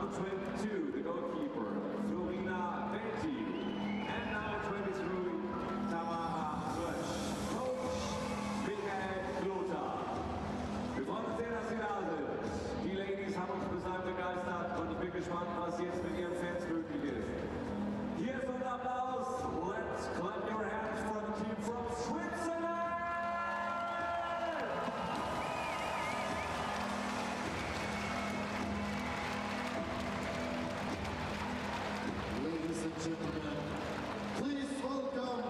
Number 22, the goalkeeper, Florina Venti. And number 23, Tamara Bush. Coach, Michael Kloter. Wir freuen uns sehr, dass Sie da sind. Die Ladies haben uns bislang begeistert und ich bin gespannt, was jetzt mit Ihren Fans möglich ist. Hier ist unser Applaus. Let's clap your hands for the team from Switzerland. Ladies and gentlemen, please welcome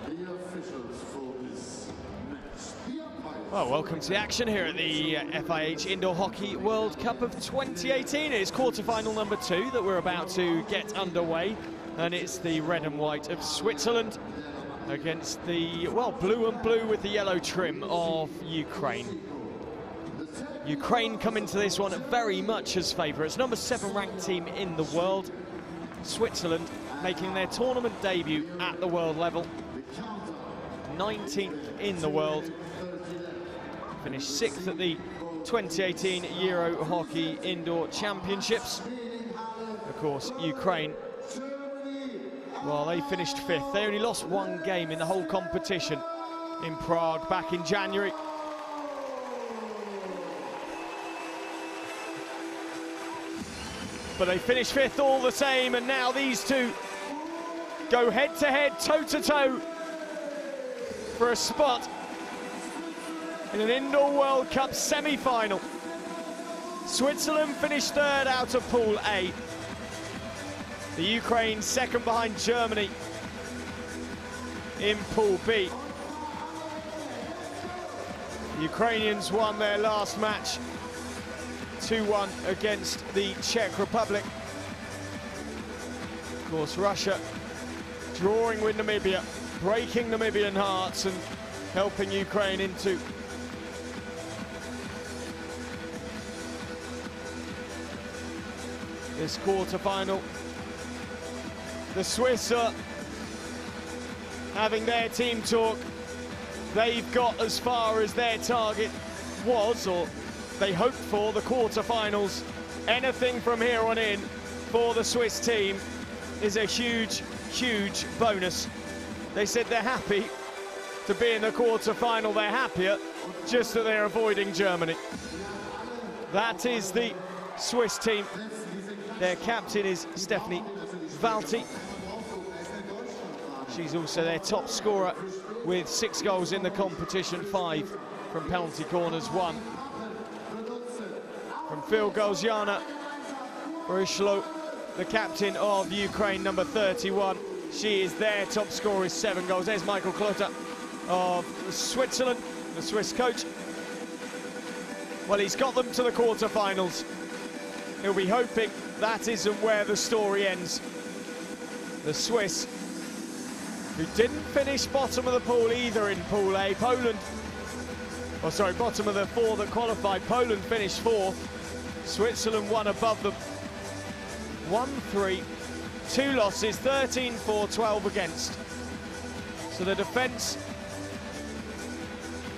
the officials for this match. The umpires. Well, welcome to the action here at the FIH Indoor Hockey World Cup of 2018. It's quarter-final number 2 that we're about to get underway, and it's the red and white of Switzerland against the, well, blue and blue with the yellow trim of Ukraine. Ukraine come into this one very much as favourites, number 7 ranked team in the world. Switzerland making their tournament debut at the world level, 19th in the world, finished 6th at the 2018 Euro Hockey Indoor Championships. Of course, Ukraine, well, they finished 5th. They only lost 1 game in the whole competition in Prague back in January. But they finished 5th all the same, and now these two go head-to-head, toe-to-toe for a spot in an Indoor World Cup semi-final. Switzerland finished 3rd out of Pool A. The Ukraine 2nd behind Germany in Pool B. The Ukrainians won their last match 2-1 against the Czech Republic. Of course, Russia drawing with Namibia, breaking Namibian hearts and helping Ukraine into this quarter-final. The Swiss are having their team talk. They've got as far as their target was, or they hoped for, the quarter-finals. Anything from here on in for the Swiss team is a huge, huge bonus. They said they're happy to be in the quarter-final. They're happier just that they're avoiding Germany. That is the Swiss team. Their captain is Stephanie Valti. She's also their top scorer with 6 goals in the competition, 5 from penalty corners, 1 from field goals. Yana Borishlo, the captain of Ukraine, number 31. She is their top scorer, is 7 goals. There's Michael Kloter of Switzerland, the Swiss coach. Well, he's got them to the quarterfinals. He'll be hoping that isn't where the story ends. The Swiss, who didn't finish bottom of the pool either in Pool A. Poland, oh sorry, bottom of the 4 that qualified. Poland finished 4th. Switzerland won above them. 1-3, 2 losses, 13-4, 12 against. So the defence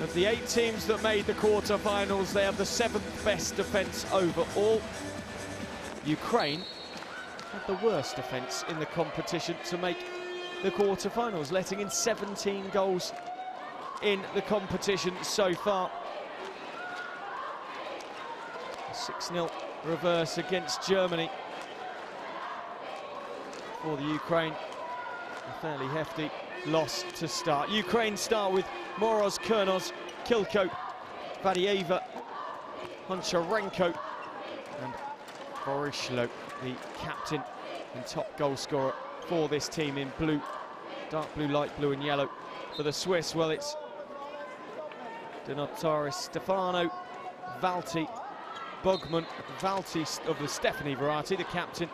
of the 8 teams that made the quarter-finals, they have the 7th best defence overall. Ukraine had the worst defence in the competition to make the quarter-finals, letting in 17 goals in the competition so far. 6-0 reverse against Germany for the Ukraine. A fairly hefty loss to start. Ukraine start with Moroz, Kernos, Kilko, Vadieva, Honcharenko and Borishlo, the captain and top goal scorer for this team in blue, dark blue, light blue and yellow. For the Swiss, well, it's Donataris Stefano, Valti, Bogman, Valti of the Stephanie variety, the captain,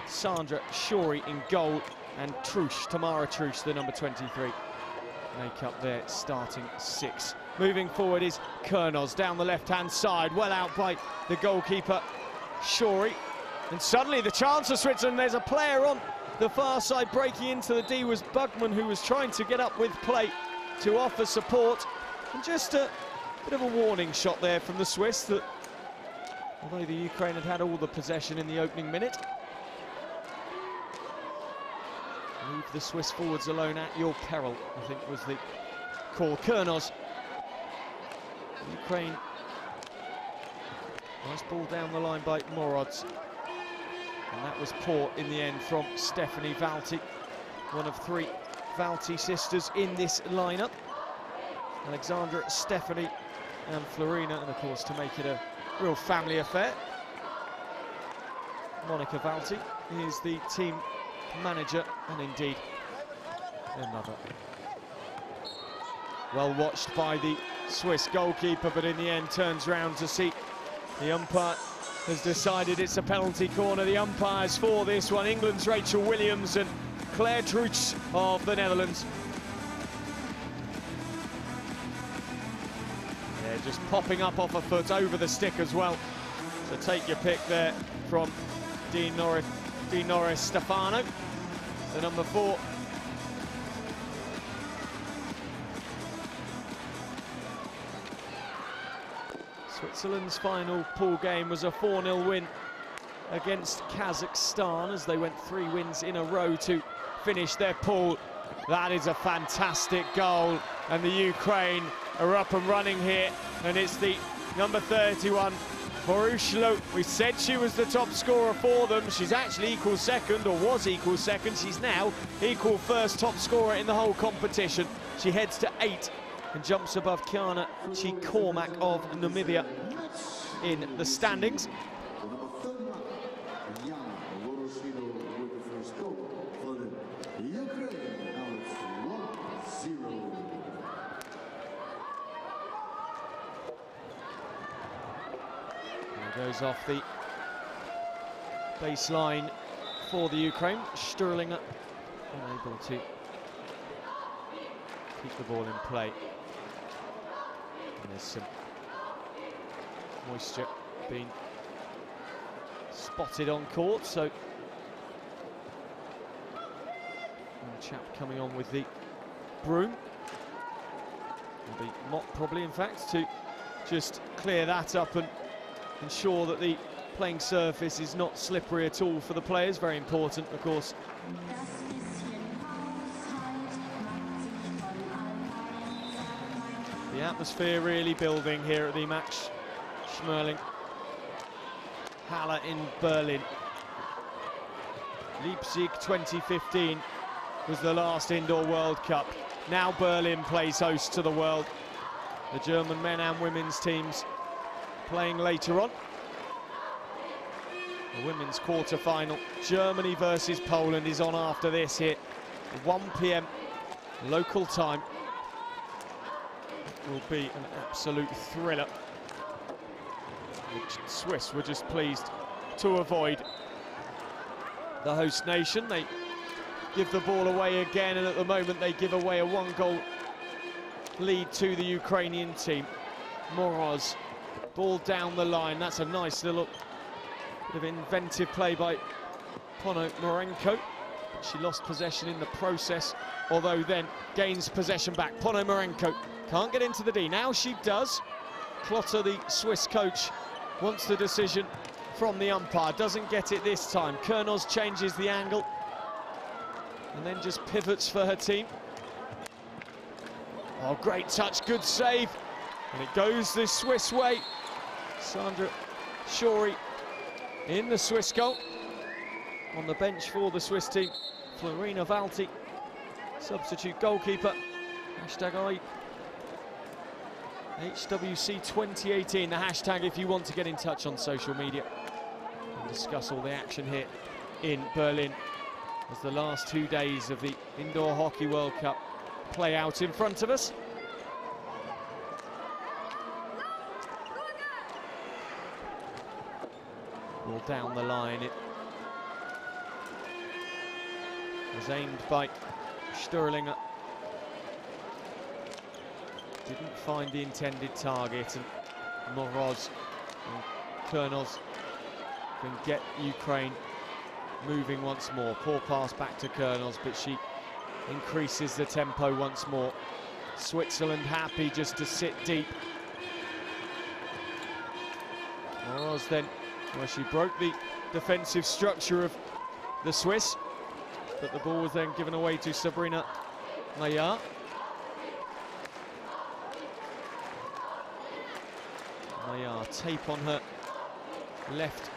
Sandra Shori in goal, and Trush, Tamara Trush, the number 23, make up their starting 6. Moving forward is Kernos down the left-hand side, well out by the goalkeeper, Shori. And suddenly the chance for Switzerland, there's a player on the far side breaking into the D, was Bugman, who was trying to get up with play to offer support. And just a bit of a warning shot there from the Swiss that Although the Ukraine had all the possession in the opening minute. Leave the Swiss forwards alone at your peril, I think was the call. Kurnos. Ukraine. Nice ball down the line by Moroz. And that was poor in the end from Stephanie Valti. One of 3 Valti sisters in this lineup. Alexandra, Stephanie and Florina, and of course to make it a real family affair, Monica Valti is the team manager and indeed their mother. Well watched by the Swiss goalkeeper, but in the end turns round to see the umpire has decided it's a penalty corner. The umpires for this one, England's Rachel Williams and Claire Truits of the Netherlands. Yeah, just popping up off a foot over the stick as well. So take your pick there from Dean Norris Stefano, the number 4. Switzerland's final pool game was a 4-0 win against Kazakhstan as they went 3 wins in a row to finish their pool. That is a fantastic goal, and the Ukraine are up and running here, and it's the number 31, Vorushlo. We said she was the top scorer for them. She's actually equal second, or was equal second. She's now equal first top scorer in the whole competition. She heads to 8 and jumps above Kiana Chikormak of Namibia in the standings. Goes off the baseline for the Ukraine. Sterlinger unable to keep the ball in play. And there's some moisture being spotted on court, so the chap coming on with the broom. The mop probably, in fact, to just clear that up and ensure that the playing surface is not slippery at all for the players. Very important, of course. The atmosphere really building here at the Max Schmeling Halle in Berlin. Leipzig 2015 was the last indoor World Cup. Now Berlin plays host to the world. The German men and women's teams playing later on. The women's quarter-final, Germany versus Poland, is on after this here. 1 p.m. local time. It will be an absolute thriller, which the Swiss were just pleased to avoid. The host nation, they give the ball away again, and at the moment they give away a 1-goal lead to the Ukrainian team. Moroz, ball down the line. That's a nice little bit of inventive play by Ponomarenko. She lost possession in the process, although then gains possession back. Ponomarenko can't get into the D. Now she does. Klotter, the Swiss coach, wants the decision from the umpire. Doesn't get it this time. Kurnos changes the angle and then just pivots for her team. Oh, great touch, good save. And it goes the Swiss way. Sandra Shori in the Swiss goal. On the bench for the Swiss team, Florina Valti, substitute goalkeeper. Hashtag HWC 2018, the hashtag if you want to get in touch on social media and discuss all the action here in Berlin as the last 2 days of the Indoor Hockey World Cup play out in front of us. Ball down the line. It was aimed by Sterlinger. Didn't find the intended target, and Moroz and Kurnos can get Ukraine moving once more. Poor pass back to Kurnos, but she increases the tempo once more. Switzerland happy just to sit deep. Moroz then, well, she broke the defensive structure of the Swiss, but the ball was then given away to Sabrina Maillard. Maillard, tape on her left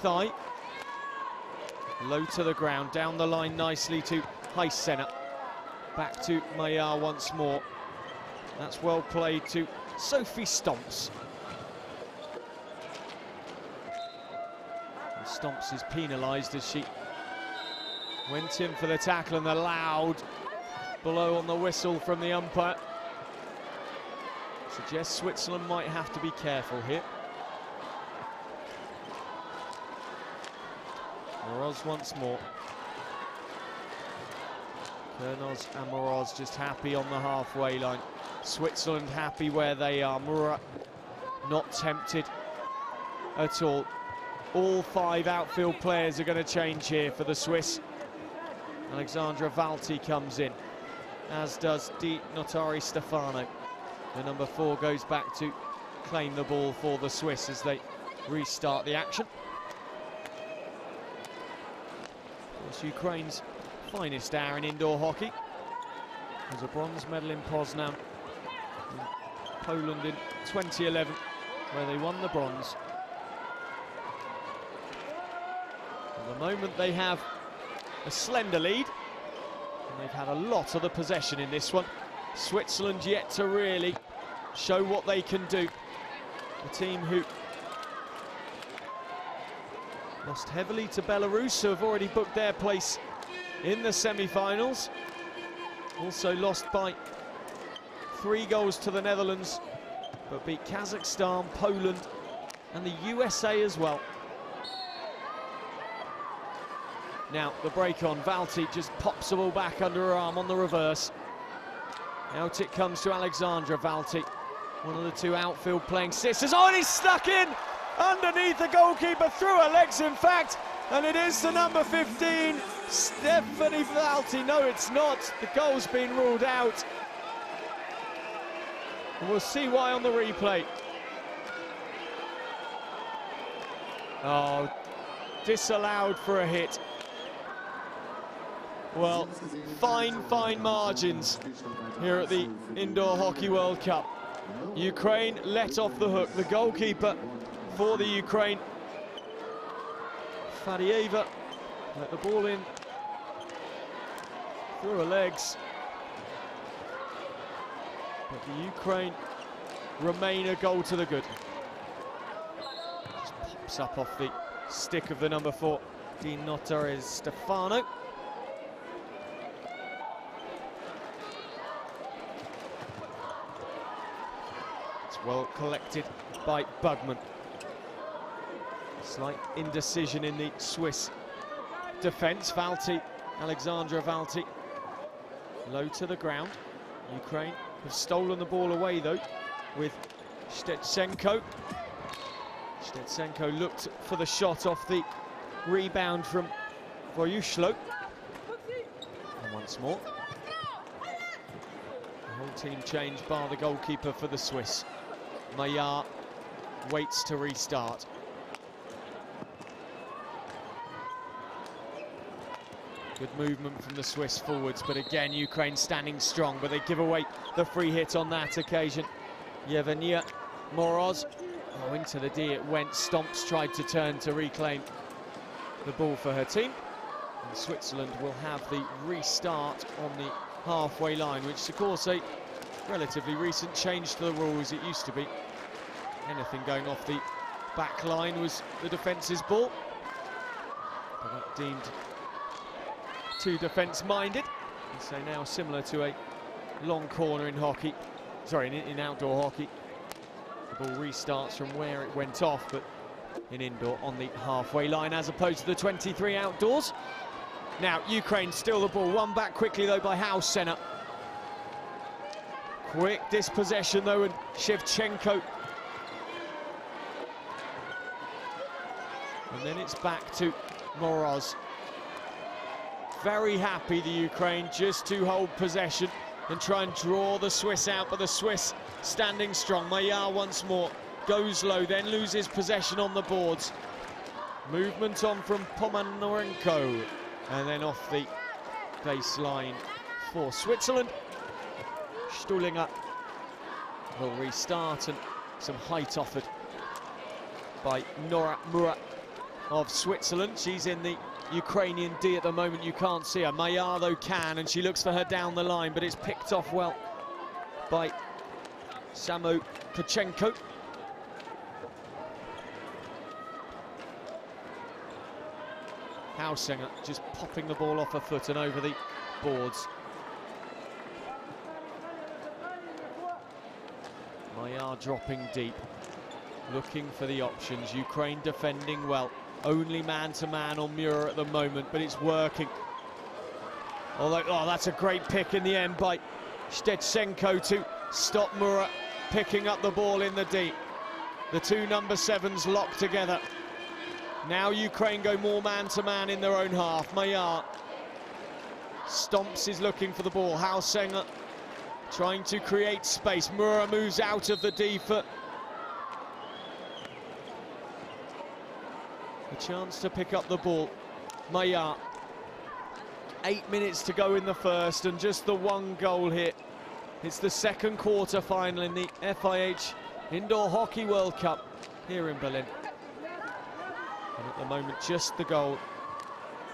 thigh. Low to the ground, down the line nicely to Heisenner. Back to Maillard once more. That's well played to Sophie Stomps. And Stomps is penalised as she went in for the tackle, and the loud blow on the whistle from the umpire suggests Switzerland might have to be careful here. Moroz once more. Kernos and Moroz just happy on the halfway line. Switzerland happy where they are. Murat not tempted at all. All 5 outfield players are going to change here for the Swiss. Alexandra Valti comes in, as does Di Notari Stefano. The number 4 goes back to claim the ball for the Swiss as they restart the action. Of course, Ukraine's finest hour in indoor hockey was a bronze medal in Poznan, in Poland in 2011, where they won the bronze. At the moment they have a slender lead, and they've had a lot of the possession in this one. Switzerland yet to really show what they can do. The team who lost heavily to Belarus, who have already booked their place in the semi-finals. Also lost by 3 goals to the Netherlands, but beat Kazakhstan, Poland and the USA as well. Now the break on, Valti just pops the ball back under her arm on the reverse. Out it comes to Alexandra Valti, one of the 2 outfield playing sisters. Oh, and he's stuck in underneath the goalkeeper, through her legs in fact, and it is the number 15, Stephanie Valti. No, it's not. The goal's been ruled out. And we'll see why on the replay. Oh, disallowed for a hit. Well, fine margins here at the Indoor Hockey World Cup. Ukraine let off the hook. The goalkeeper for the Ukraine, Fadieva, let the ball in through her legs. But the Ukraine remain a goal to the good. Just pops up off the stick of the number 4, Di Notari Stefano. Well collected by Bugman. Slight indecision in the Swiss defence. Valti, Alexandra Valti, low to the ground. Ukraine have stolen the ball away though with Stetsenko. Stetsenko looked for the shot off the rebound from Voyushlo. And once more. The whole team changed bar the goalkeeper for the Swiss. Maillard waits to restart. Good movement from the Swiss forwards, but again Ukraine standing strong, but they give away the free hit on that occasion. Yevgenia Moroz, oh, into the D it went. Stomps tried to turn to reclaim the ball for her team. And Switzerland will have the restart on the halfway line, which is of course a relatively recent change to the rules. It used to be anything going off the back line was the defence's ball, but that deemed too defence-minded. So now similar to a long corner in hockey, sorry, in outdoor hockey, the ball restarts from where it went off, but in indoor on the halfway line as opposed to the 23 outdoors. Now Ukraine still the ball, won back quickly though by Heisenner. Quick dispossession though, and Shevchenko. And then it's back to Moroz. Very happy the Ukraine just to hold possession and try and draw the Swiss out, but the Swiss standing strong. Maillard once more, goes low, then loses possession on the boards. Movement on from Pomarenko, and then off the baseline for Switzerland. Stullinger will restart, and some height offered by Nora Murat of Switzerland. She's in the Ukrainian D at the moment, you can't see her. Mayar though can, and she looks for her down the line, but it's picked off well by Samo Pachenko. Hausinger just popping the ball off her foot and over the boards. Mayar dropping deep, looking for the options. Ukraine defending well. Only man-to-man on Murat at the moment, but it's working. Although, oh, that's a great pick in the end by Stetsenko to stop Murat picking up the ball in the deep. The two number 7s locked together. Now Ukraine go more man-to-man in their own half. Mayar stomps, is looking for the ball. Hausinger trying to create space. Murat moves out of the D for a chance to pick up the ball. Mayar, 8 minutes to go in the first, and just the one goal here. It's the second quarter final in the FIH Indoor Hockey World Cup here in Berlin. And at the moment, just the goal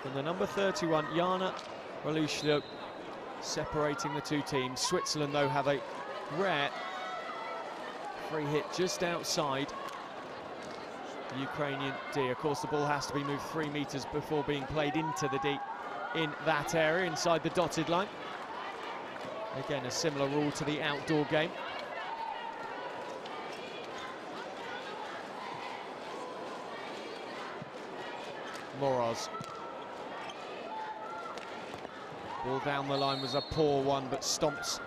from the number 31, Jana Ralushlo, separating the two teams. Switzerland, though, have a rare free hit just outside the Ukrainian D. Of course, the ball has to be moved 3 meters before being played into the D in that area, inside the dotted line. Again, a similar rule to the outdoor game. Moroz. Ball down the line was a poor one, but stomped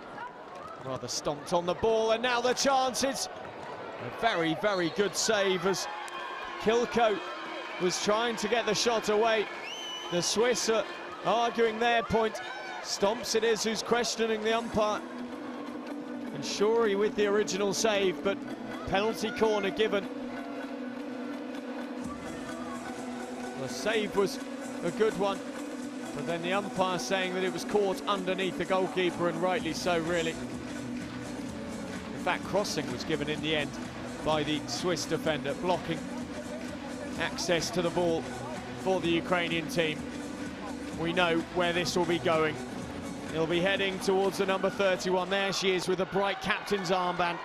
on the ball, and now the chance. It's a very, very good save as Kilko was trying to get the shot away. The Swiss are arguing their point. Stomps it is who's questioning the umpire. And Shuri with the original save, but penalty corner given. The save was a good one, but then the umpire saying that it was caught underneath the goalkeeper, and rightly so, really. In fact, crossing was given in the end by the Swiss defender, blocking access to the ball for the Ukrainian team. We know where this will be going. He'll be heading towards the number 31. There she is with a bright captain's armband.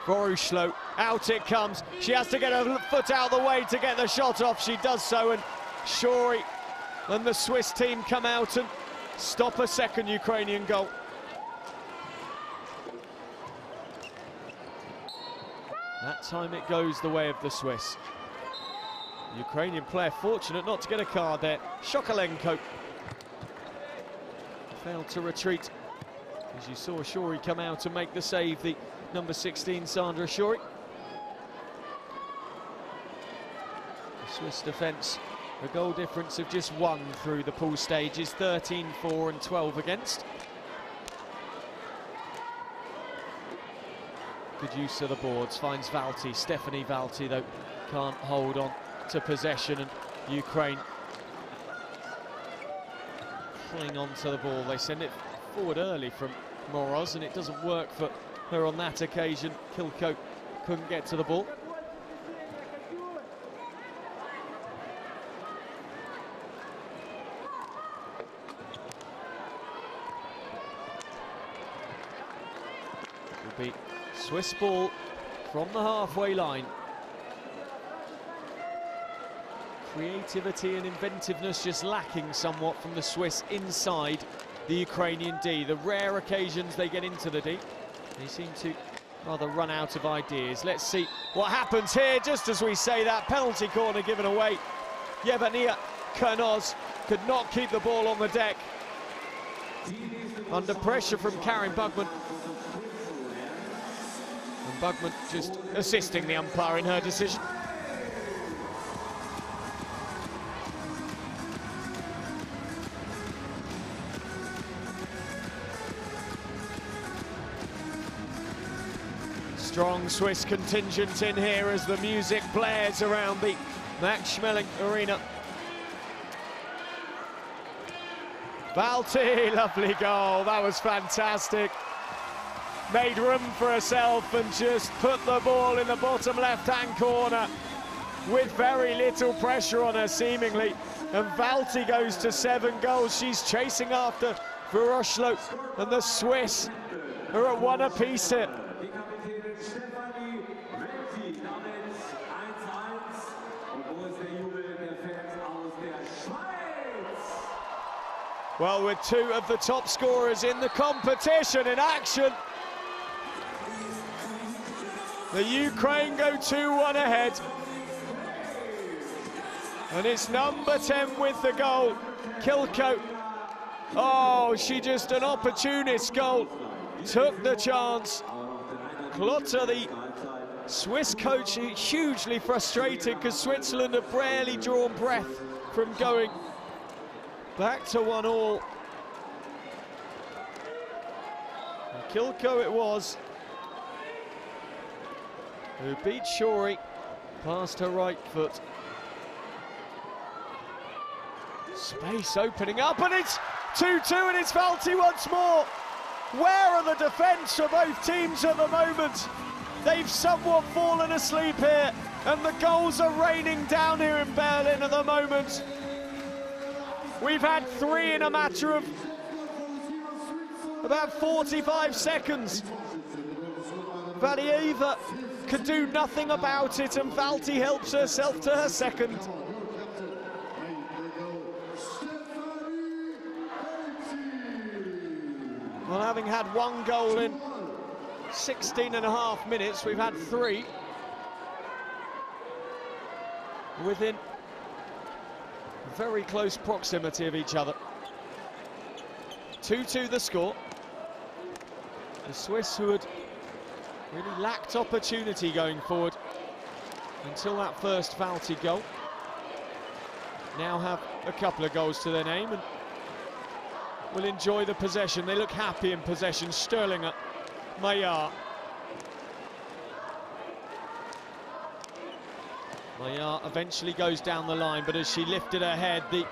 Vorushlo, out it comes. She has to get her foot out of the way to get the shot off. She does so, and Shuri and the Swiss team come out and stop a second Ukrainian goal. That time it goes the way of the Swiss. The Ukrainian player fortunate not to get a card there. Shokalenko failed to retreat, as you saw Shuri come out and make the save, the number 16, Sandra Shuri. The Swiss defence, a goal difference of just 1 through the pool stages, 13-4 and 12 against. Good use of the boards, finds Valti. Stephanie Valti, though, can't hold on to possession, and Ukraine cling on to the ball. They send it forward early from Moroz, and it doesn't work for her on that occasion. Kilko couldn't get to the ball. It will be Swiss ball from the halfway line. Creativity and inventiveness just lacking somewhat from the Swiss inside the Ukrainian D. The rare occasions they get into the D, they seem to rather run out of ideas. Let's see what happens here. Just as we say that, penalty corner given away. Yevgenia Kernoz could not keep the ball on the deck. Under pressure from Karin Bugman. And Bugman just assisting the umpire in her decision. Strong Swiss contingent in here as the music blares around the Max Schmeling Arena. Valti, lovely goal, that was fantastic. Made room for herself and just put the ball in the bottom left-hand corner with very little pressure on her, seemingly. And Valti goes to 7 goals. She's chasing after Veroslo, and the Swiss are at 1 apiece here. Well, with 2 of the top scorers in the competition in action, the Ukraine go 2-1 ahead. And it's number 10 with the goal, Kilko. Oh, she just an opportunist goal. Took the chance. Klotter, the Swiss coach, hugely frustrated because Switzerland have barely drawn breath from going back to 1-1. And Kilko it was, who beat Shori past her right foot. Space opening up, and it's 2-2, and it's Valti once more. Where are the defence for both teams at the moment? They've somewhat fallen asleep here, and the goals are raining down here in Berlin at the moment. We've had 3 in a matter of about 45 seconds. Valieva could do nothing about it, and Valti helps herself to her second. Well, having had 1 goal in 16.5 minutes, we've had 3 within very close proximity of each other. 2-2 the score. The Swiss, who had really lacked opportunity going forward until that first Valti goal, now have a couple of goals to their name and will enjoy the possession. They look happy in possession. Sterlinger, Maillard. Maillard eventually goes down the line, but as she lifted her head, the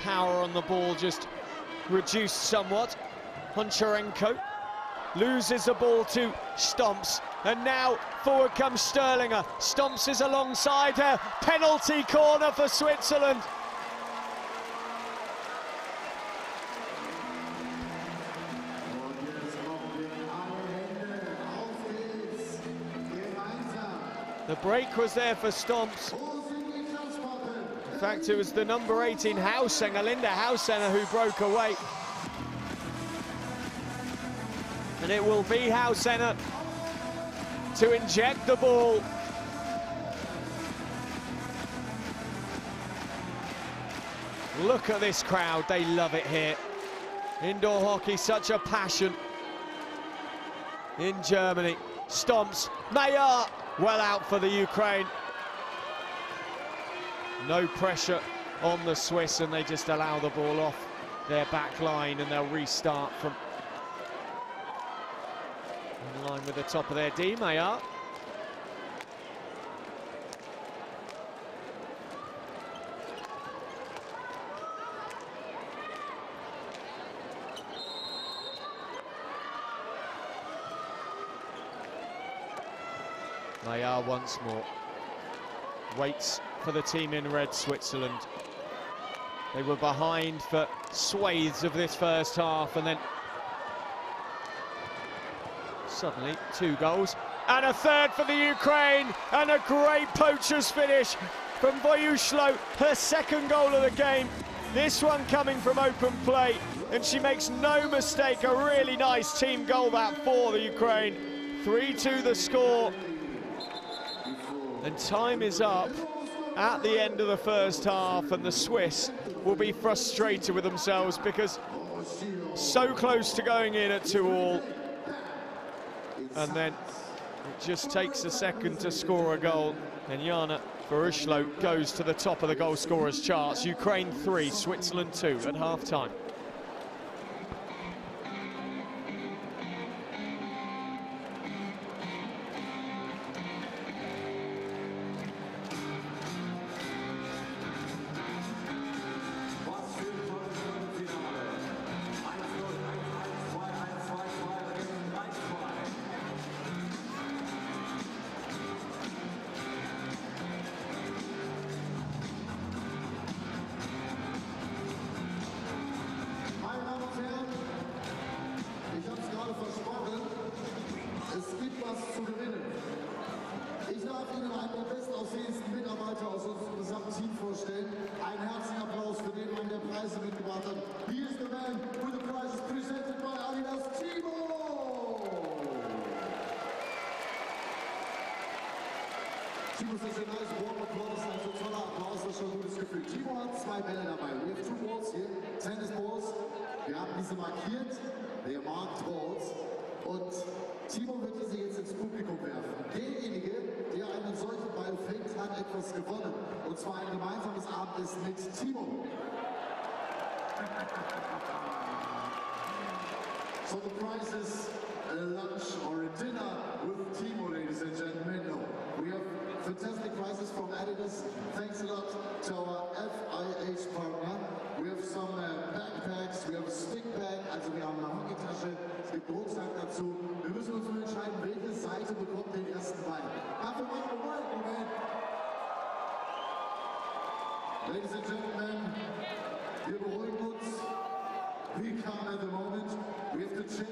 power on the ball just reduced somewhat. Honcharenko loses the ball to Stomps, and now forward comes Sterlinger. Stomps is alongside her. Penalty corner for Switzerland. The break was there for Stomps. In fact, it was the number 18 Hausenger, Linda Hausenger, who broke away. And it will be Hausenger to inject the ball. Look at this crowd, they love it here. Indoor hockey, such a passion in Germany. Stomps, Maillard, well out for the Ukraine. No pressure on the Swiss, and they just allow the ball off their back line, and they'll restart from in line with the top of their D. Maillard. Maillard once more waits for the team in red, Switzerland. They were behind for swathes of this first half, and then suddenly 2 goals and a third for the Ukraine, and a great poacher's finish from Voyushlo, her second goal of the game. This one coming from open play, and she makes no mistake. A really nice team goal that for the Ukraine. 3-2 the score. And time is up at the end of the first half, and the Swiss will be frustrated with themselves because so close to going in at 2-2, and then it just takes a second to score a goal, and Jana Veroslo goes to the top of the goal scorers charts. Ukraine 3, Switzerland 2 at half-time. einen der bestaussehendsten Mitarbeiter aus unserem gesamten Team vorstellen. Einen herzlichen Applaus für den Mann, der Preise mitgebracht hat. He is the man with the prizes presented by Adidas, Timo! Timo, such a nice warm applause, also toller Applaus, das ist schon ein gutes Gefühl. Timo hat 2 Bälle dabei. We have 2 balls hier, Tennis Balls. Wir haben diese markiert, they are marked balls. Und Timo wird diese jetzt ins Publikum werfen. Derjenige, der einen solchen Ball fängt, hat etwas gewonnen. Und zwar ein gemeinsames Abendessen mit Timo. So the prize is a lunch or a dinner with Timo, ladies and gentlemen. No, we have fantastic prizes from Adidas. Thanks a lot to our FIH partner. We have some backpacks, we have a stick bag, also wir haben eine Hockeytasche, es gibt einen Rucksack dazu. Wir müssen uns nur entscheiden, welche Seite bekommt den ersten Ball. Dafür machen wir weiter, man. Ladies and gentlemen, wir beruhigen uns. We come at the moment. We have to check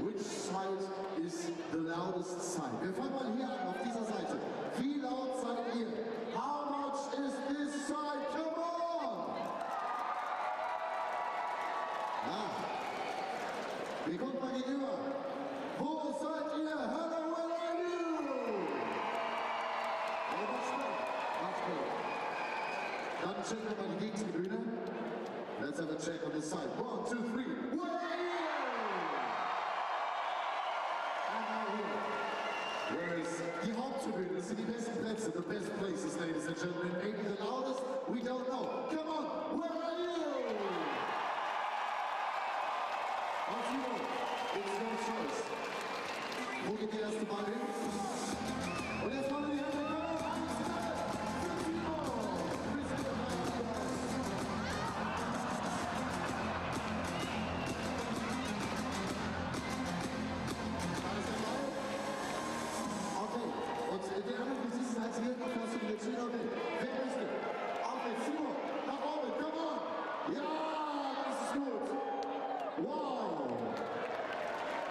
which side is the loudest side. Wir fangen mal hier an, auf dieser Seite. Wie laut seid ihr? How much is this side? Come on! Ah. Wir gucken mal gegenüber. Wo seid ihr? Hello, where are you? Oh, that's good. That's good. Dann checken wir mal die Gegentribüne. Let's have a check on this side. 1, 2, 3. Where are you? And now here. Where is die Haupttribüne? Das sind die besten Plätze. The best places, ladies and gentlemen. Maybe the loudest? We don't know. Come on. Where are you? Auf Timo. It's no choice. Wo geht der erste Ball hin? Und jetzt wollen wir die Hände.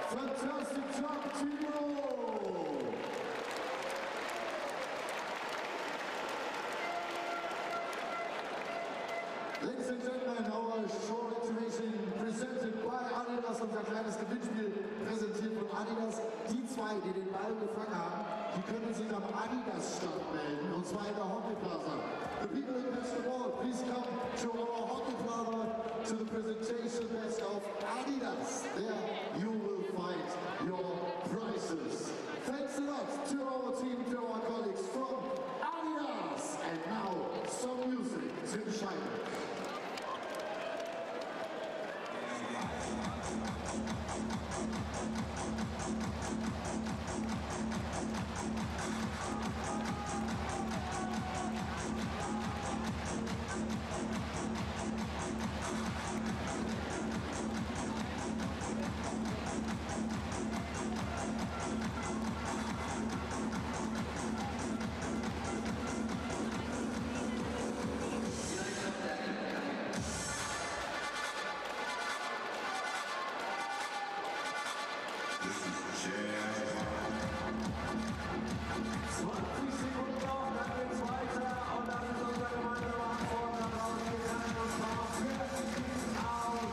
Fantastic job, Timo! Ladies and gentlemen, our short activation presented by Adidas, unser kleines Gewinnspiel präsentiert von Adidas. Die 2, die den Ball gefangen haben, die können sich am Adidas-Stand melden, und zwar in der Hockey Plaza. The people who catch the ball, please come to our Hockey Plaza to the presentation desk of Adidas. There you will find your prizes. Thanks a lot to our team, to our colleagues from Adidas. And now, some music to shine.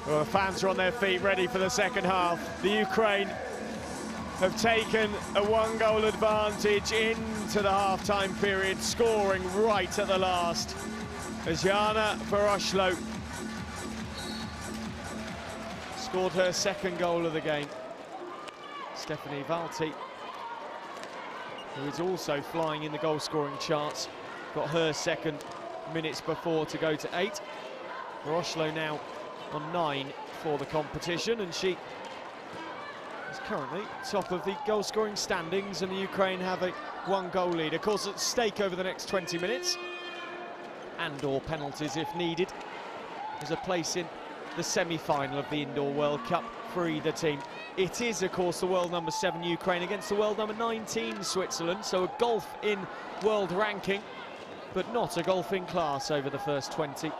Well, the fans are on their feet ready for the second half. The Ukraine have taken a 1-goal advantage into the half-time period, scoring right at the last. As Jana Voroshlo scored her second goal of the game. Stephanie Valti, who is also flying in the goal-scoring charts, got her second minutes before to go to 8. Voroshlo now on 9 for the competition, and she is currently top of the goal-scoring standings, and the Ukraine have a 1-goal lead. Of course, at stake over the next 20 minutes, and/or penalties if needed, is a place in the semi-final of the Indoor World Cup for either team. It is, of course, the world number 7 Ukraine against the world number 19 Switzerland, so a gulf in world ranking, but not a gulf in class over the first 20.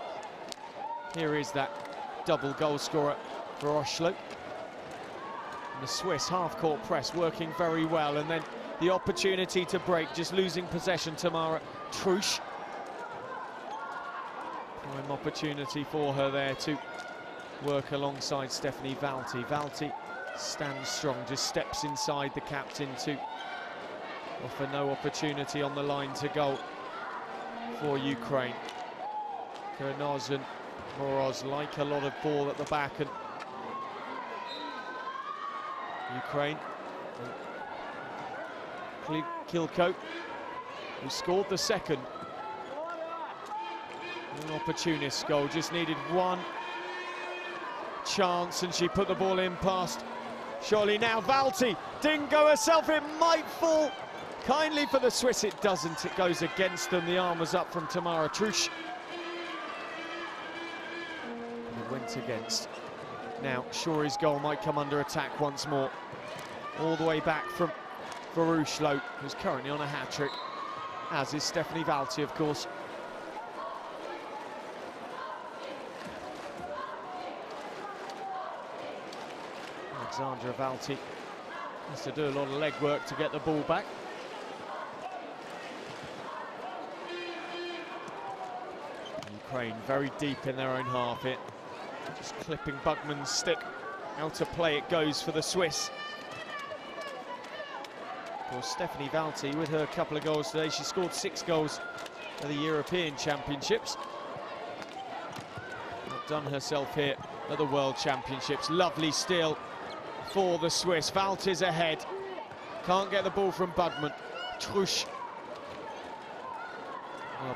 Here is that double goal scorer for Oslo. And the Swiss half-court press working very well, and then the opportunity to break, just losing possession. Tamara Trusch. Prime opportunity for her there to work alongside Stephanie Valti. Valti stands strong, just steps inside the captain to offer no opportunity on the line to goal for Ukraine. Kernoz and Moroz like a lot of ball at the back, and Ukraine. Kilko, who scored the second. An opportunist goal, just needed one chance, and she put the ball in past. Surely now Valti didn't go herself, it might fall. Kindly for the Swiss, it doesn't, it goes against them. The arm was up from Tamara Trusch. And it went against. Now Shori's goal might come under attack once more. All the way back from Varushlo, who's currently on a hat-trick, as is Stephanie Valti, of course. Alexandra Valti has to do a lot of legwork to get the ball back. Ukraine very deep in their own half here. Just clipping Bugman's stick. Out of play it goes for the Swiss. Of course, Stephanie Valti, with her couple of goals today, she scored 6 goals at the European Championships. Done herself here at the World Championships. Lovely steal for the Swiss. Valti's ahead. Can't get the ball from Bugman. Trusch.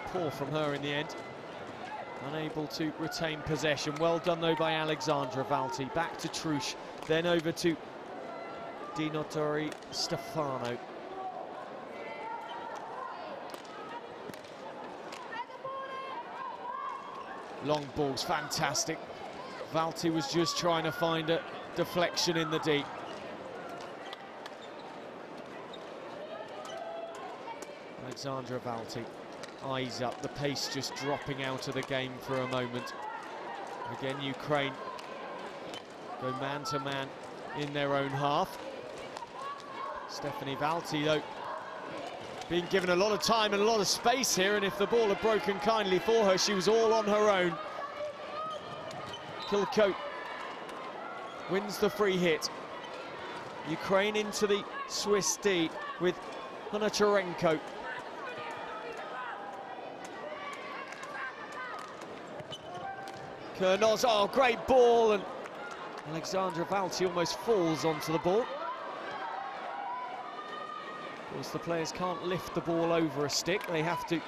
Poor from her in the end. Unable to retain possession. Well done though by Alexandra Valti. Back to Trusch, then over to Dinotori Stefano. Long balls, fantastic. Valti was just trying to find a deflection in the deep. Alexandra Valti, eyes up, the pace just dropping out of the game for a moment. Again, Ukraine go man-to-man in their own half. Stephanie Valti, though, being given a lot of time and a lot of space here, and if the ball had broken kindly for her, she was all on her own. Kilko wins the free hit. Ukraine into the Swiss D with Honacharenko. Kernoz, oh, great ball, and Alexandra Valti almost falls onto the ball. Of course, the players can't lift the ball over a stick, they have to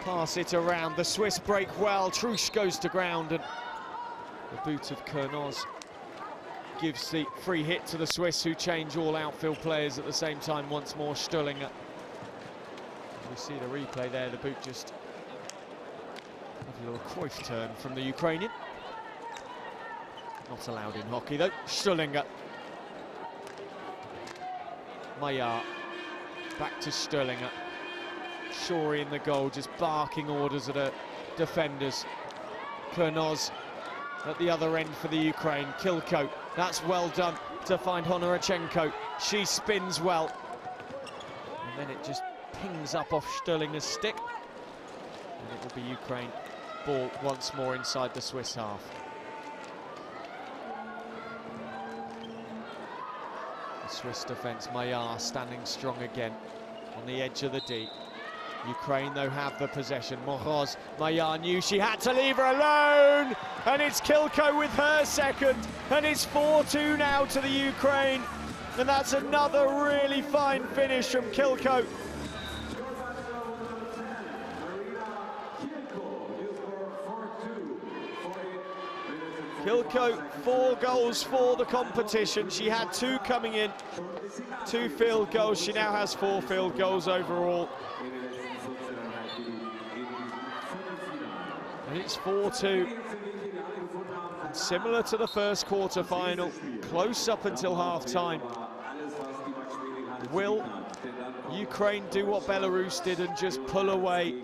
pass it around. The Swiss break well, Trusch goes to ground, and the boot of Kernoz gives the free hit to the Swiss, who change all outfield players at the same time once more. Stöllinger. We see the replay there, the boot just a little Cruyff turn from the Ukrainian. Not allowed in hockey though. Stöllinger. Maillard. Back to Stöllinger. Shori in the goal, just barking orders at her defenders. Kernoz at the other end for the Ukraine. Kilko. That's well done to find Honorachenko. She spins well. And then it just pings up off Stöllinger's stick. And it will be Ukraine ball once more inside the Swiss half. The Swiss defence, Maillard standing strong again on the edge of the D. Ukraine, though, have the possession. Moroz, Maillard knew she had to leave her alone, and it's Kilko with her second, and it's 4-2 now to the Ukraine, and that's another really fine finish from Kilko. Kilko, 4 goals for the competition. She had 2 coming in, 2 field goals. She now has 4 field goals overall. And it's 4-2. And similar to the first quarter-final, close up until half-time. Will Ukraine do what Belarus did and just pull away?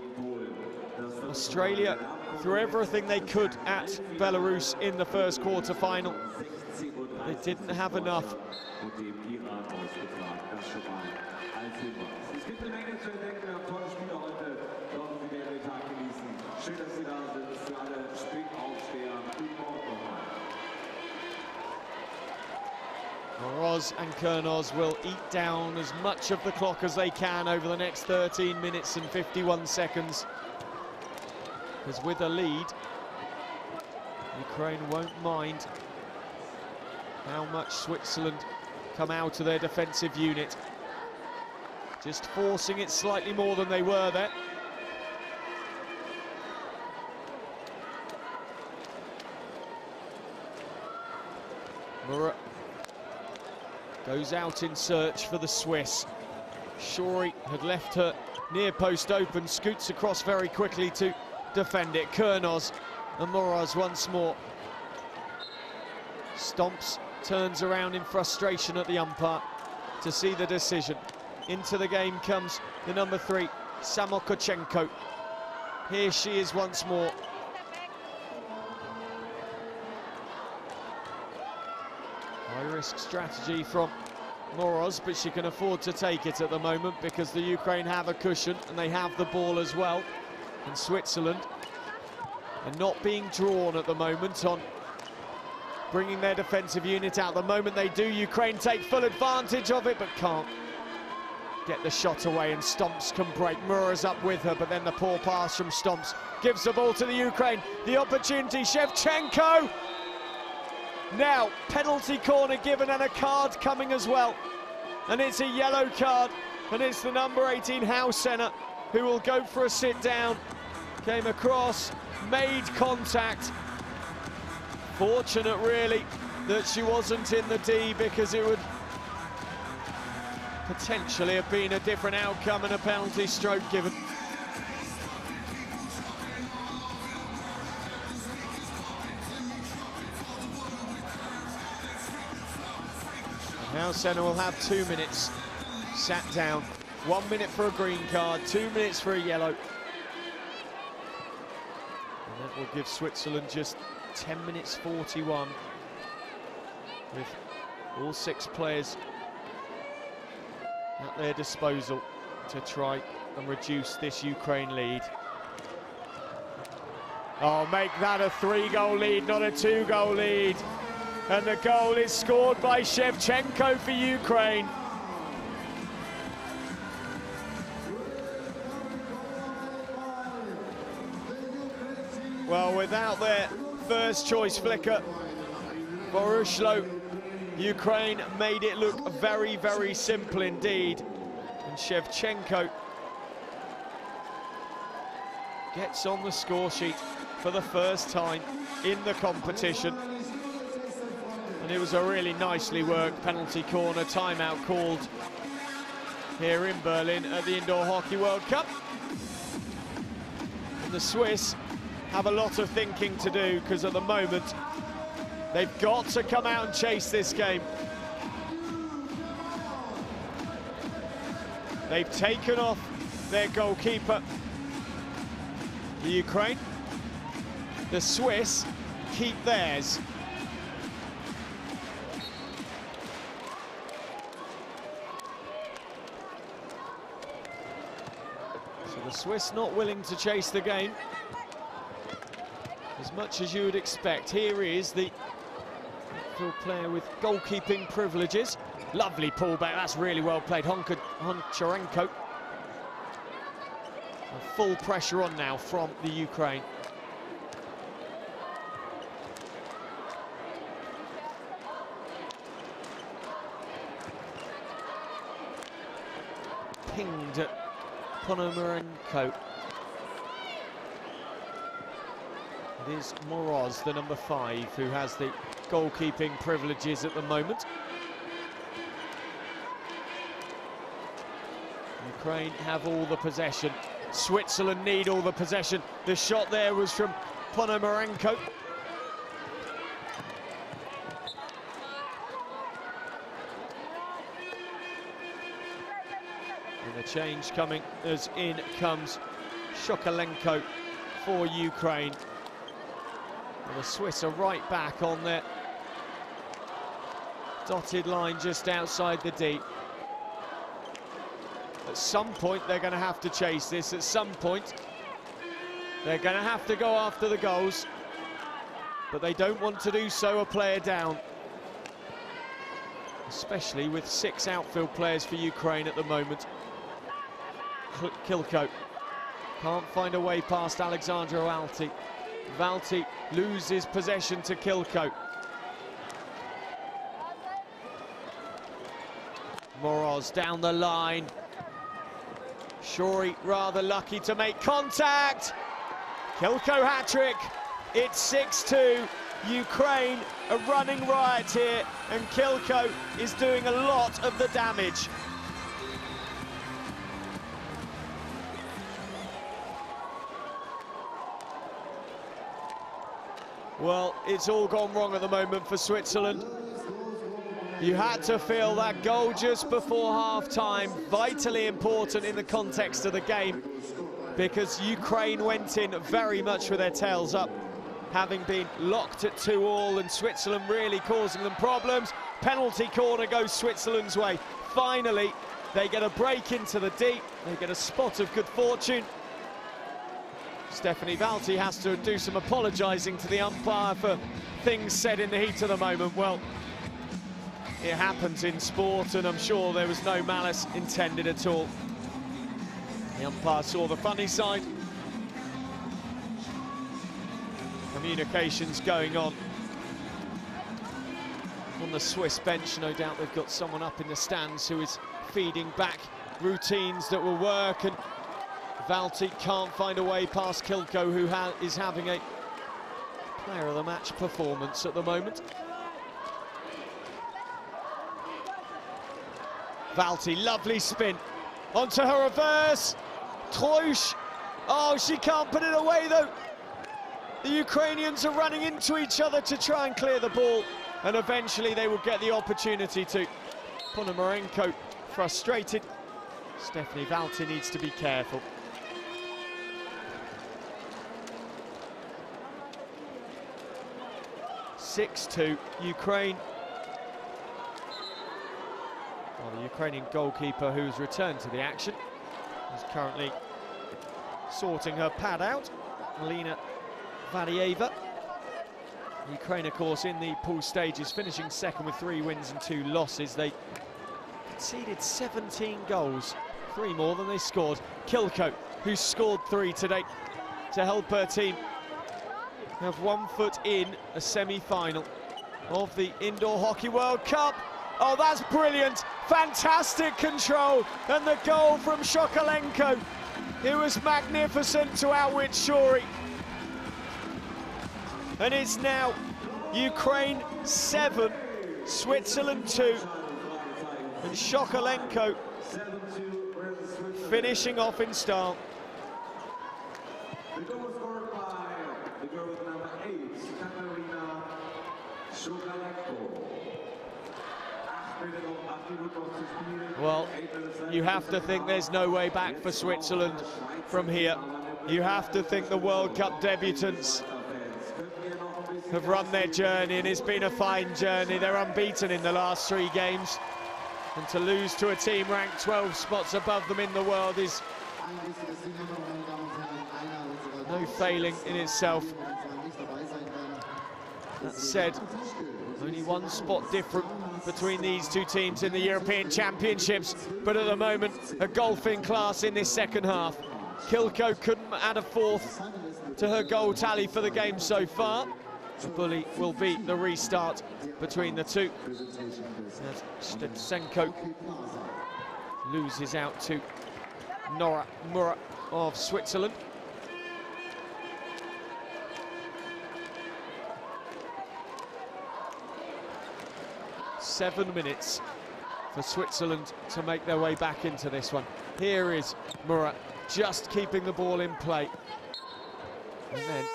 Australia threw everything they could at Belarus in the first quarter-final. They didn't have enough. Es gibt eine Menge zu entdecken, wir haben tolle Spieler heute. Hoffen Sie werden den Tag genießen. Schön, dass Sie da sind. Für alle Sprintaufsteher. Guten Morgen nochmal. Moroz and Kurnoz will eat down as much of the clock as they can over the next 13 minutes and 51 seconds. Because with a lead, Ukraine won't mind how much Switzerland come out of their defensive unit. Just forcing it slightly more than they were there. Murrah goes out in search for the Swiss. Shori had left her near post open, scoots across very quickly to defend it. Kurnoz and Moroz once more. Stomps, turns around in frustration at the umpire to see the decision. Into the game comes the number 3, Samokochenko. Here she is once more. High-risk strategy from Moroz, but she can afford to take it at the moment because the Ukraine have a cushion and they have the ball as well. And Switzerland are not being drawn at the moment on bringing their defensive unit out. The moment they do, Ukraine take full advantage of it, but can't get the shot away, and Stomps can break. Murrah's up with her, but then the poor pass from Stomps gives the ball to the Ukraine. The opportunity, Shevchenko! Now, penalty corner given and a card coming as well. And it's a yellow card, and it's the number 18 Hausener who will go for a sit down. Came across, made contact. Fortunate, really, that she wasn't in the D, because it would potentially have been a different outcome and a penalty stroke given. Hausener will have 2 minutes sat down. 1 minute for a green card, 2 minutes for a yellow. And that will give Switzerland just 10 minutes 41 with all 6 players at their disposal to try and reduce this Ukraine lead. Oh, make that a 3-goal lead, not a 2-goal lead. And the goal is scored by Shevchenko for Ukraine. Well, without their first choice flicker, Borushlo, Ukraine made it look very, very simple indeed. And Shevchenko gets on the score sheet for the first time in the competition. And it was a really nicely worked penalty corner, timeout called here in Berlin at the Indoor Hockey World Cup. And the Swiss have a lot of thinking to do, because at the moment they've got to come out and chase this game. They've taken off their goalkeeper, the Ukraine. The Swiss keep theirs. So the Swiss not willing to chase the game as much as you would expect. Here is the midfield player with goalkeeping privileges. Lovely pullback, that's really well played. Honcharenko. Full pressure on now from the Ukraine. Pinged at Ponomarenko. It is Moroz, the number 5, who has the goalkeeping privileges at the moment. Ukraine have all the possession. Switzerland need all the possession. The shot there was from Ponomarenko. And a change coming as in comes Shokalenko for Ukraine. And the Swiss are right back on their dotted line just outside the D. At some point, they're going to have to chase this. At some point, they're going to have to go after the goals. But they don't want to do so a player down. Especially with 6 outfield players for Ukraine at the moment. Kilko can't find a way past Alexandra Valti. Valti loses possession to Kilko. Moroz down the line. Shori rather lucky to make contact. Kilko hat-trick. It's 6-2. Ukraine are running riot here, and Kilko is doing a lot of the damage. Well, it's all gone wrong at the moment for Switzerland. You had to feel that goal just before half-time, vitally important in the context of the game, because Ukraine went in very much with their tails up, having been locked at 2-2, and Switzerland really causing them problems. Penalty corner goes Switzerland's way. Finally, they get a break into the deep. They get a spot of good fortune. Stephanie Valti has to do some apologising to the umpire for things said in the heat of the moment. Well, it happens in sport, and I'm sure there was no malice intended at all. The umpire saw the funny side. Communications going on the Swiss bench. No doubt they've got someone up in the stands who is feeding back routines that will work, and Valti can't find a way past Kilko, who is having a player of the match performance at the moment. Valti, lovely spin onto her reverse. Trouche, oh, she can't put it away though. The Ukrainians are running into each other to try and clear the ball, and eventually they will get the opportunity to. Ponomarenko frustrated. Stephanie Valti needs to be careful. (6-2) Ukraine. Well, the Ukrainian goalkeeper, who's returned to the action, is currently sorting her pad out. Alina Valieva. Ukraine, of course, in the pool stages, finishing second with 3 wins and 2 losses. They conceded 17 goals, 3 more than they scored. Kilko, who scored 3 today to help her team have 1 foot in a semi-final of the Indoor Hockey World Cup. Oh, that's brilliant. Fantastic control. And the goal from Shokalenko. It was magnificent to outwit Shori. And it's now Ukraine 7, Switzerland 2. And Shokalenko finishing off in style. The goal was scored by the girl with number 8, Shokalenko. Well, you have to think there's no way back for Switzerland from here. You have to think the World Cup debutants have run their journey, and it's been a fine journey. They're unbeaten in the last 3 games, and to lose to a team ranked 12 spots above them in the world is no failing in itself. That said, only 1 spot different between these 2 teams in the European Championships, but at the moment a golfing class in this second half. Kilko couldn't add a 4th to her goal tally for the game so far. The bully will be the restart between the 2. As Stepsenko loses out to Nora Mura of Switzerland. Seven minutes for Switzerland to make their way back into this one. Here is Mura just keeping the ball in play, and then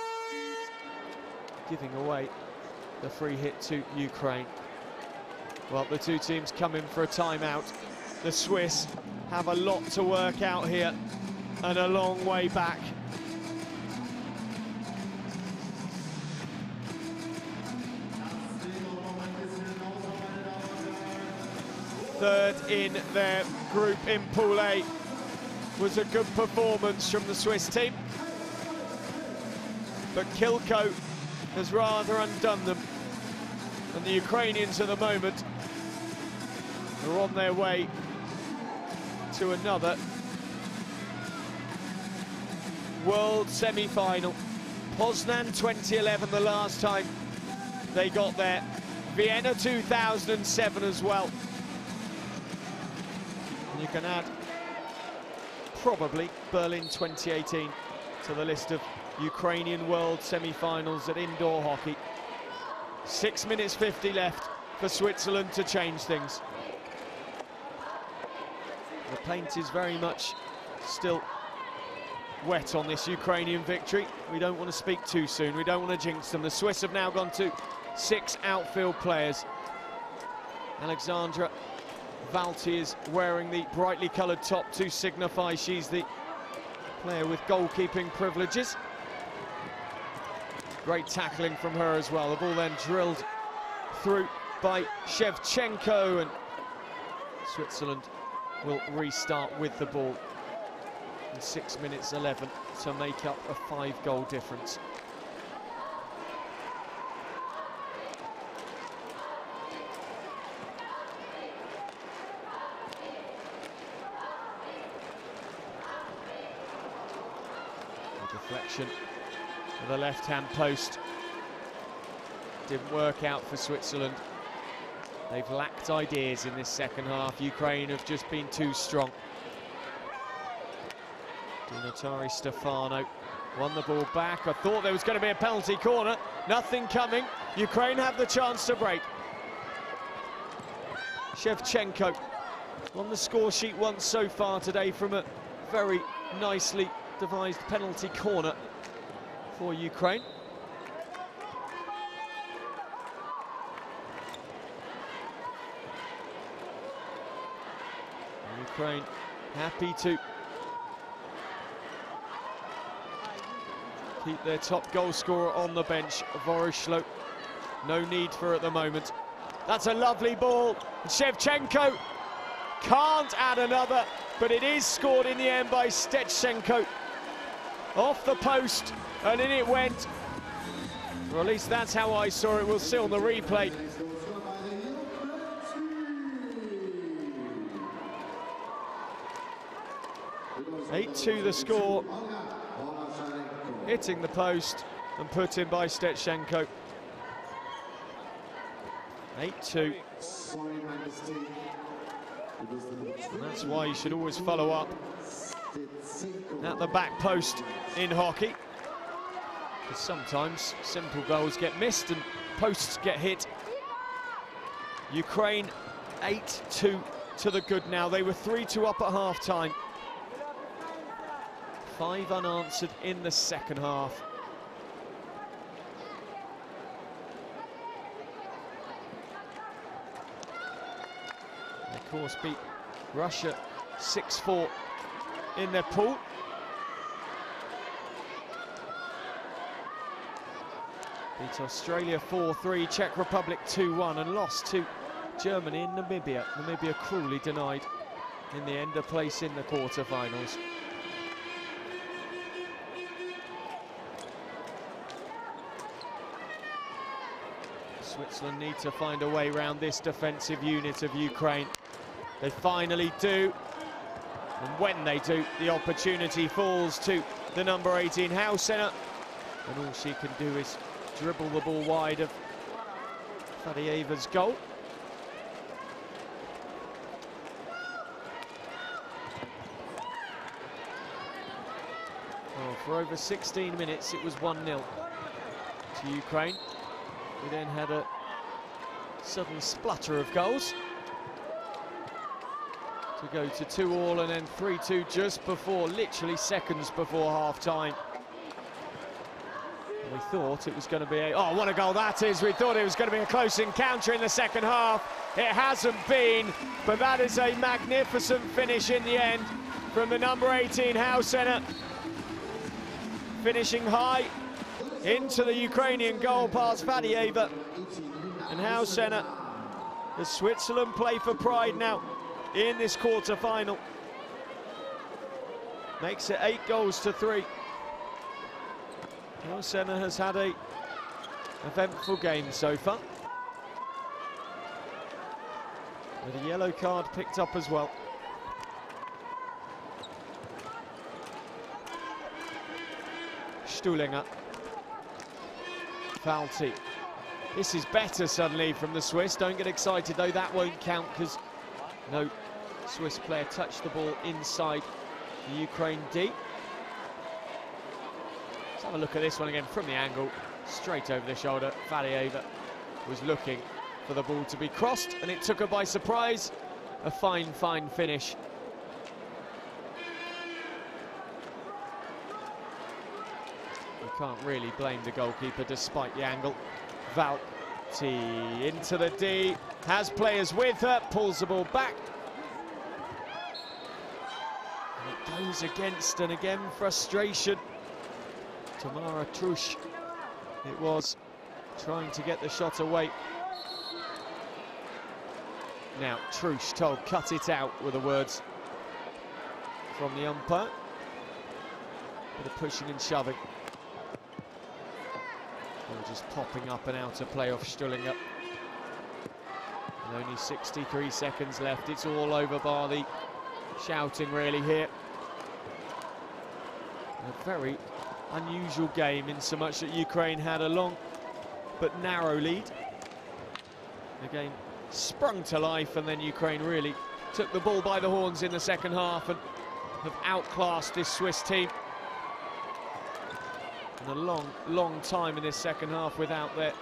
giving away the free hit to Ukraine. Well, the 2 teams come in for a timeout. The Swiss have a lot to work out here and a long way back. Third in their group in Pool A, was a good performance from the Swiss team. But Kilko has rather undone them. And the Ukrainians at the moment are on their way to another world semi-final. Poznan 2011, the last time they got there. Vienna 2007 as well. And you can add probably Berlin 2018 to the list of Ukrainian world semi-finals at indoor hockey. 6 minutes 50 left for Switzerland to change things. The paint is very much still wet on this Ukrainian victory. We don't want to speak too soon. We don't want to jinx them. The Swiss have now gone to 6 outfield players. Alexandra Valti is wearing the brightly coloured top to signify she's the player with goalkeeping privileges. Great tackling from her as well. The ball then drilled through by Shevchenko, and Switzerland will restart with the ball in 6 minutes 11 to make up a 5-goal difference. The deflection to the left-hand post didn't work out for Switzerland. They've lacked ideas in this second half. Ukraine have just been too strong. Dinatari Stefano won the ball back. I thought there was going to be a penalty corner. Nothing coming. Ukraine have the chance to break. Shevchenko on the score sheet once so far today from a very nicely devised penalty corner for Ukraine. Ukraine happy to keep their top goal scorer on the bench, Voroshilo. No need for at the moment. That's a lovely ball. Shevchenko can't add another, but it is scored in the end by Stechenko. Off the post, and in it went. Or at least that's how I saw it. We'll see on the replay. 8-2 the score. Hitting the post and put in by Stechenko. 8-2. And that's why you should always follow up at the back post in hockey. Because sometimes simple goals get missed and posts get hit. Ukraine 8-2 to the good now. They were 3-2 up at half-time. 5 unanswered in the second half. They, of course, beat Russia 6-4 in their pool. Beat Australia 4-3, Czech Republic 2-1, and lost to Germany and Namibia. Namibia cruelly denied in the end a place in the quarter-finals. Switzerland need to find a way around this defensive unit of Ukraine. They finally do. And when they do, the opportunity falls to the number 18 Hausener. And all she can do is dribble the ball wide of Fadieva's goal. Oh, for over 16 minutes, it was 1-0 to Ukraine. We then had a sudden splutter of goals to go to 2-2 and then 3-2 just before, literally seconds before half-time. We thought it was going to be oh, what a goal that is. We thought it was going to be a close encounter in the second half. It hasn't been, but that is a magnificent finish in the end from the number 18 Hausener. Finishing high into the Ukrainian goal past Fadieva and Hausener. The Switzerland play for pride now in this quarter-final. makes it 8-3. Senna has had a eventful game so far, with a yellow card picked up as well. Stuhlinger, Valti. This is better suddenly from the Swiss. Don't get excited though, that won't count because no Swiss player touched the ball inside the Ukraine D. Let's have a look at this one again from the angle, straight over the shoulder. Valieva was looking for the ball to be crossed and it took her by surprise. A fine finish. You can't really blame the goalkeeper despite the angle. Valti into the D, has players with her, pulls the ball back. And it goes against, and again frustration. Tamara Trush, it was, trying to get the shot away. Now Trush told cut it out were the words from the umpire. Bit of pushing and shoving. Just popping up and out of play off Stuhlinger. And only 63 seconds left. It's all over bar the shouting really here. A very unusual game in so much that Ukraine had a long but narrow lead. The game sprung to life and then Ukraine really took the ball by the horns in the second half and have outclassed this Swiss team. And a long time in this second half without their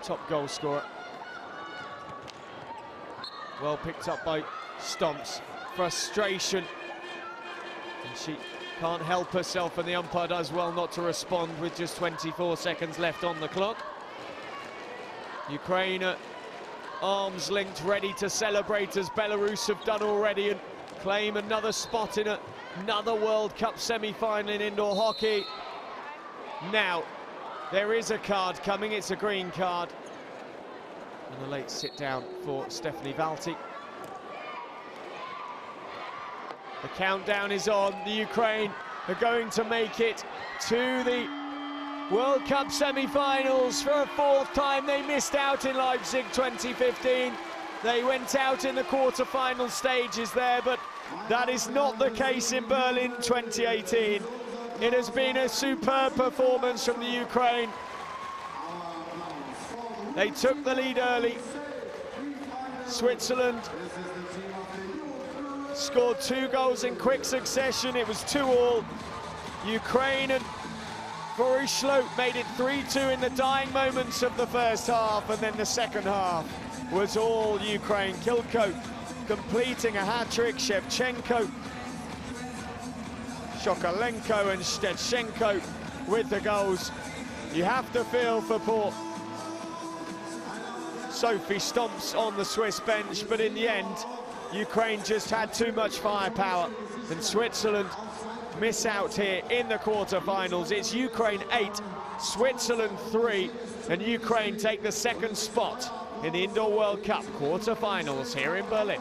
top goal scorer. Well picked up by Stomps. Frustration. And she can't help herself, and the umpire does well not to respond with just 24 seconds left on the clock. Ukraine arms linked, ready to celebrate as Belarus have done already and claim another spot in another World Cup semi-final in indoor hockey. Now, there is a card coming, it's a green card. And a late sit down for Stephanie Valti. The countdown is on, the Ukraine are going to make it to the World Cup semi-finals for a fourth time. They missed out in Leipzig 2015. They went out in the quarter-final stages there, but that is not the case in Berlin 2018. It has been a superb performance from the Ukraine. They took the lead early. Switzerland scored 2 goals in quick succession. It was 2-2. Ukraine and Vorishlo made it 3-2 in the dying moments of the first half, and then the second half was all Ukraine. Kilko completing a hat-trick, Shevchenko, Shokalenko and Stechenko with the goals. You have to feel for poor Sophie Stomps on the Swiss bench, but in the end, Ukraine just had too much firepower, and Switzerland miss out here in the quarter-finals. It's Ukraine 8, Switzerland 3, and Ukraine take the second spot in the Indoor World Cup quarter-finals here in Berlin.